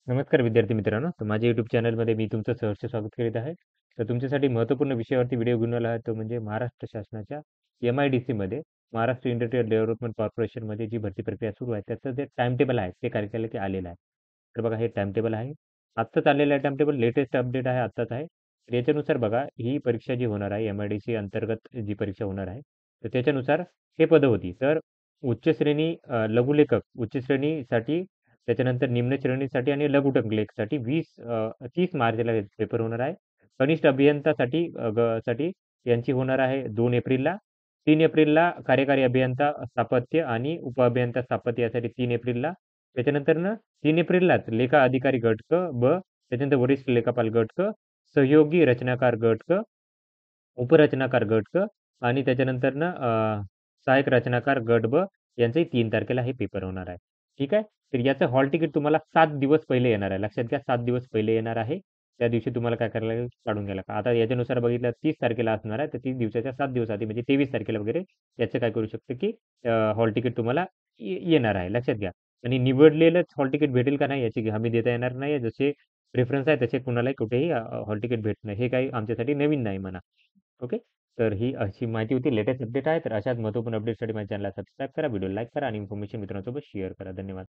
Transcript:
नमस्कार विद्यार्थी मित्रांनो. तर माझ्या YouTube चॅनलमध्ये मी तुमचं सहर्ष स्वागत करीत आहे. तर तुमच्यासाठी महत्त्वपूर्ण विषयावरती व्हिडिओ घेऊन आला आहे, तो म्हणजे महाराष्ट्र शासनाच्या MIDCमध्ये महाराष्ट्र इंडस्ट्रियल डेव्हलपमेंट कॉर्पोरेशनमध्ये जी भरती प्रक्रिया सुरू आहे, त्याचं जे टाईम टेबल आहे, ते कार्यक्रमाला आलेलं आहे. तर बघा हे टाईम टेबल आहे. आत्ताच आलेलं आहे टाईम टेबल, लेटेस्ट अपडेट आहे, आत्ताच आहे. तर याच्यानुसार बघा ही परीक्षा जी होणार आहे, MIDC अंतर्गत जी परीक्षा होणार आहे, तर त्याच्यानुसार हे पदं होती. तर उच्च श्रेणी लघुलेखक उच्च श्रेणीसाठी, त्याच्यानंतर निम्न श्रेणीसाठी आणि लघुलेखसाठी 30 मार्चला हे पेपर होणार आहे. कनिष्ठ अभियंतासाठी साठी यांची होणार आहे 2 एप्रिलला. 3 एप्रिलला कार्यकारी अभियंता स्थापत्य आणि उपअभियंता स्थापत्य यासाठी 3 एप्रिलला. त्याच्यानंतरनं 3 एप्रिललाच लेखा अधिकारी गट क, ब, त्याच्यानंतर वरिष्ठ लेखापाल गट क, सहयोगी रचनाकार गट क, उपरचनाकार गट क आणि त्याच्यानंतरनं सहाय्यक रचनाकार गट ब यांचंही 3 तारखेला हे पेपर होणार आहे. ठीक आहे. तर याचं हॉल तिकीट तुम्हाला 7 दिवस पहिले येणार आहे. लक्षात घ्या 7 दिवस पहिले येणार आहे. त्या दिवशी तुम्हाला काय करायला लागेल, काढून घ्यायला लागेल. आता याच्यानुसार बघितलं 30 तारखेला असणार आहे, तर 30 दिवसाच्या 7 दिवस आधी म्हणजे 23 तारखेला वगैरे याचं काय करू शकतं, की हॉल तिकीट तुम्हाला येणार आहे. लक्षात घ्या. आणि निवडलेलंच हॉल तिकीट भेटेल का नाही याची हमी देता येणार नाही. जसे प्रेफरन्स आहे तसे कुणालाही कुठेही हॉल तिकीट भेटणं हे काही आमच्यासाठी नवीन नाही म्हणा. ओके. तर ही अशी माहिती होती. लेटेस्ट अपडेट आहे. तर अशाच महत्त्वपूर्ण अपडेटसाठी माझ्या चॅनलला सबस्क्राईब करा, व्हिडिओ लाईक करा आणि इन्फॉर्मेशन मित्रांसोबत शेअर करा. धन्यवाद.